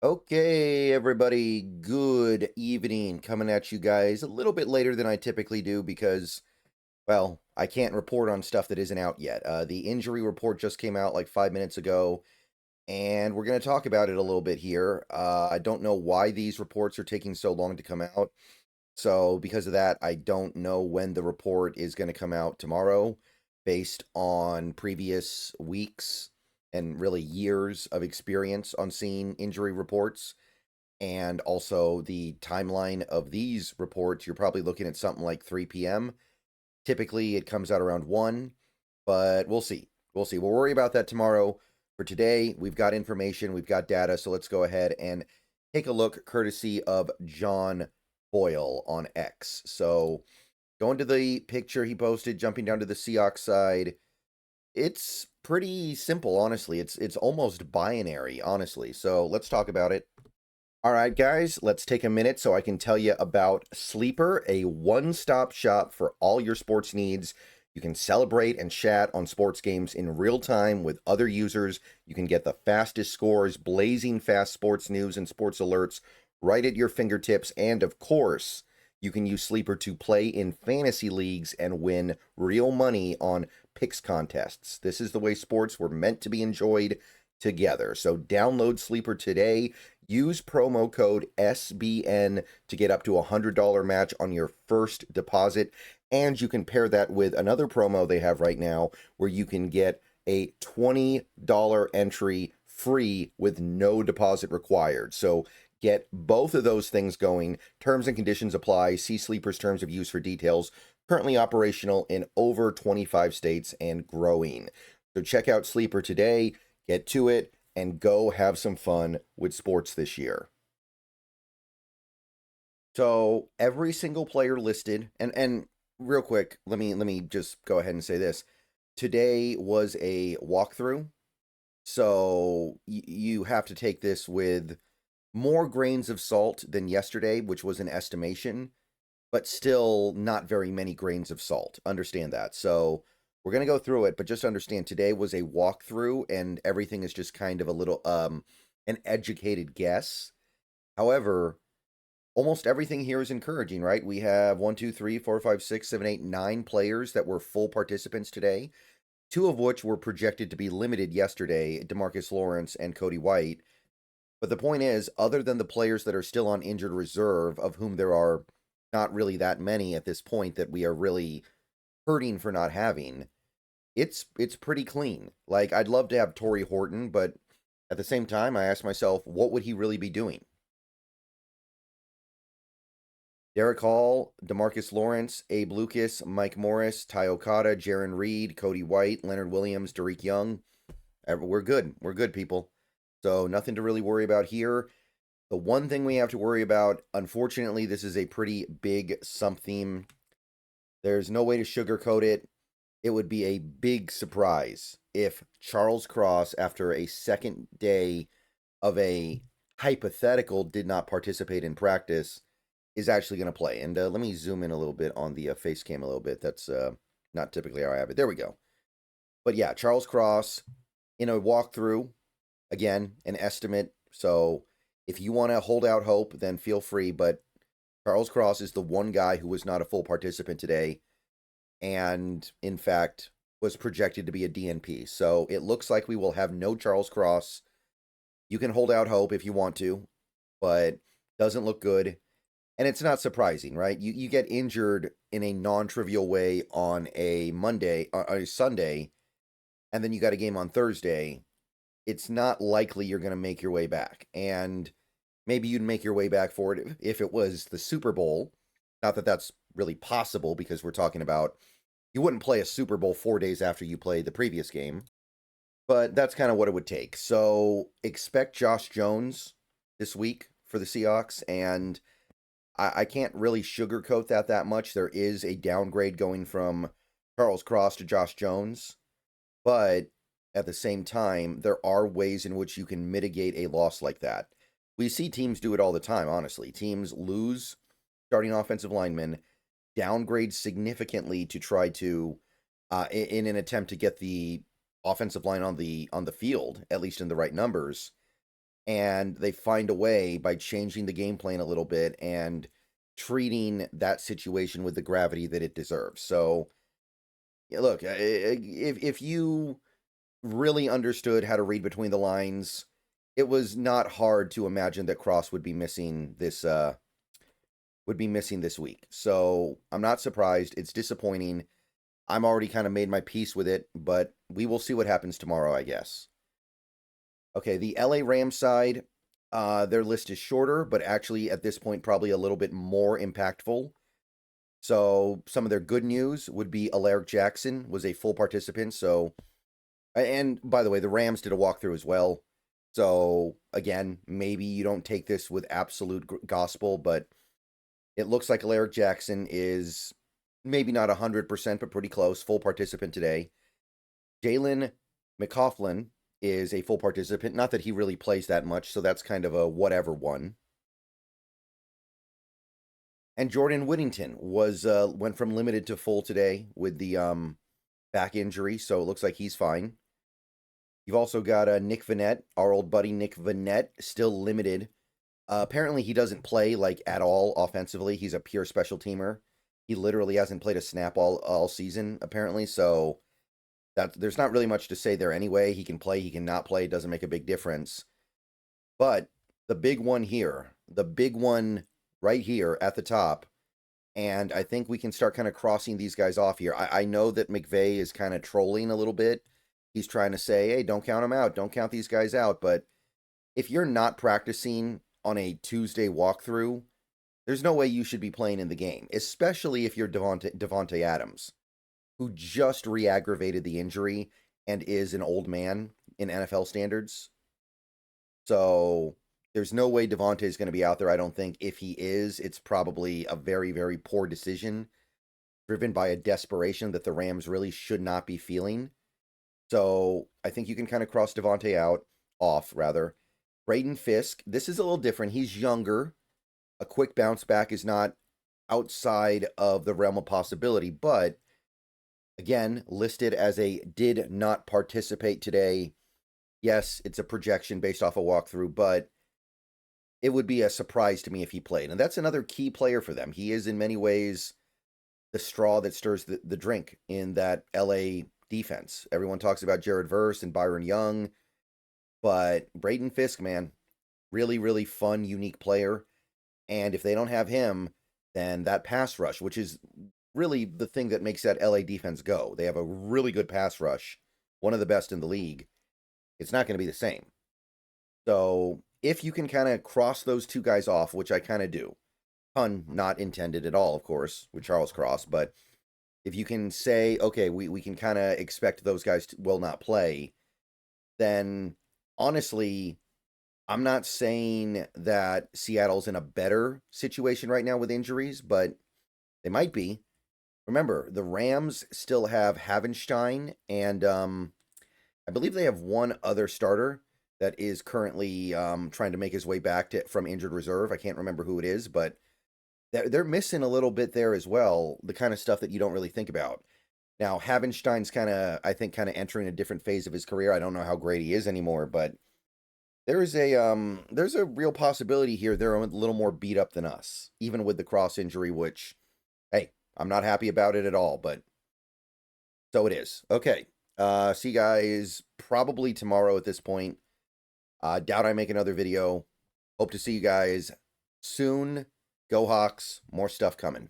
Okay, everybody, good evening. Coming at you guys a little bit later than I typically do because, well, I can't report on stuff that isn't out yet. The injury report just came out like 5 minutes ago, and we're going to talk about it a little bit here. I don't know why these reports are taking so long to come out. So, because of that, I don't know when the report is going to come out tomorrow based on previous weeks and really years of experience on seeing injury reports and also the timeline of these reports. You're probably looking at something like 3 p.m. Typically, it comes out around 1, but we'll see. We'll see. We'll worry about that tomorrow. For today, we've got information, we've got data, so let's go ahead and take a look courtesy of John Boyle on X. So, going to the picture he posted, jumping down to the Seahawks side, it's pretty simple, honestly. It's almost binary, honestly. So, let's talk about it. All right, guys, let's take a minute so I can tell you about Sleeper, a one-stop shop for all your sports needs. You can celebrate and chat on sports games in real time with other users. You can get the fastest scores, blazing fast sports news and sports alerts right at your fingertips. And of course, you can use Sleeper to play in fantasy leagues and win real money on picks contests. This is the way sports were meant to be enjoyed together. So download Sleeper today. Use promo code SBN to get up to a $100 match on your first deposit. And you can pair that with another promo they have right now where you can get a $20 entry free with no deposit required. So get both of those things going. Terms and conditions apply. See Sleeper's terms of use for details. Currently operational in over 25 states and growing. So check out Sleeper today. Get to it and go have some fun with sports this year. So every single player listed, and real quick, let me just go ahead and say this. Today was a walkthrough, so you have to take this with more grains of salt than yesterday, which was an estimation, but still not very many grains of salt. Understand that. So we're going to go through it, but just understand today was a walkthrough and everything is just kind of a little an educated guess. However, almost everything here is encouraging, right? We have 1, 2, 3, 4, 5, 6, 7, 8, 9 players that were full participants today, two of which were projected to be limited yesterday, DeMarcus Lawrence and Cody White. But the point is, other than the players that are still on injured reserve, of whom there are not really that many at this point that we are really hurting for not having, it's pretty clean. Like, I'd love to have Torrey Horton, but at the same time, I ask myself, what would he really be doing? Derek Hall, DeMarcus Lawrence, Abe Lucas, Mike Morris, Ty Okada, Jaron Reed, Cody White, Leonard Williams, Derek Young. We're good. We're good, people. So nothing to really worry about here. The one thing we have to worry about, unfortunately, this is a pretty big something. There's no way to sugarcoat it. It would be a big surprise if Charles Cross, after a second day of a hypothetical did not participate in practice, is actually going to play. And let me zoom in a little bit on the face cam a little bit. That's not typically how I have it. There we go. But yeah, Charles Cross in a walkthrough, again, an estimate. So if you want to hold out hope, then feel free. But Charles Cross is the one guy who was not a full participant today and, in fact, was projected to be a DNP. So it looks like we will have no Charles Cross. You can hold out hope if you want to, but doesn't look good. And it's not surprising, right? You get injured in a non-trivial way on a Monday, on a Sunday, and then you got a game on Thursday. It's not likely you're going to make your way back. And maybe you'd make your way back for it if it was the Super Bowl. Not that that's really possible because we're talking about you wouldn't play a Super Bowl 4 days after you played the previous game. But that's kind of what it would take. So expect Josh Jones this week for the Seahawks. And I can't really sugarcoat that much. There is a downgrade going from Charles Cross to Josh Jones, but at the same time, there are ways in which you can mitigate a loss like that. We see teams do it all the time, honestly. Teams lose starting offensive linemen, downgrade significantly to try to, in an attempt to get the offensive line on the field, at least in the right numbers. and they find a way by changing the game plan a little bit and treating that situation with the gravity that it deserves. So, yeah, look, if you really understood how to read between the lines, it was not hard to imagine that Cross would be missing this week. So I'm not surprised. It's disappointing. I'm already kind of made my peace with it, but we will see what happens tomorrow, I guess. Okay, the LA Rams side, their list is shorter, but actually at this point probably a little bit more impactful. So some of their good news would be Alaric Jackson was a full participant. So, and by the way, the Rams did a walkthrough as well. So again, maybe you don't take this with absolute gospel, but it looks like Alaric Jackson is maybe not 100%, but pretty close. Full participant today. Jalen McCaughlin is a full participant. Not that he really plays that much, so that's kind of a whatever one. And Jordan Whittington was went from limited to full today with the back injury, so it looks like he's fine. You've also got Nick Vanette, our old buddy Nick Vanette, still limited. Apparently he doesn't play like at all offensively. He's a pure special teamer. He literally hasn't played a snap all season, apparently, so there's not really much to say there anyway. He can play, he can not play, it doesn't make a big difference. But the big one here, the big one right here at the top, and I think we can start kind of crossing these guys off here. I know that McVay is kind of trolling a little bit. He's trying to say, hey, don't count them out. Don't count these guys out. But if you're not practicing on a Tuesday walkthrough, there's no way you should be playing in the game, especially if you're Devontae Adams, who just re-aggravated the injury and is an old man in NFL standards. So there's no way Devontae is going to be out there, I don't think. If he is, it's probably a very, very poor decision driven by a desperation that the Rams really should not be feeling. So I think you can kind of cross Devontae off. Braden Fisk, this is a little different. He's younger. A quick bounce back is not outside of the realm of possibility, but again, listed as a did not participate today. Yes, it's a projection based off a walkthrough, but it would be a surprise to me if he played. And that's another key player for them. He is in many ways the straw that stirs the drink in that LA defense. Everyone talks about Jared Verse and Byron Young, but Braden Fisk, man, really, really fun, unique player. And if they don't have him, then that pass rush, which is really the thing that makes that LA defense go. They have a really good pass rush, one of the best in the league. It's not going to be the same. So if you can kind of cross those two guys off, which I kind of do, pun not intended at all, of course, with Charles Cross, but if you can say, okay, we can kind of expect those guys will not play, then honestly, I'm not saying that Seattle's in a better situation right now with injuries, but they might be. Remember, the Rams still have Havenstein, and I believe they have one other starter that is currently trying to make his way back from injured reserve. I can't remember who it is, but they're missing a little bit there as well, the kind of stuff that you don't really think about. Now, Havenstein's I think, entering a different phase of his career. I don't know how great he is anymore, but there's a real possibility here they're a little more beat up than us, even with the Cross injury, which, hey, I'm not happy about it at all, but so it is. Okay, see you guys probably tomorrow at this point. Doubt I make another video. Hope to see you guys soon. Go Hawks, more stuff coming.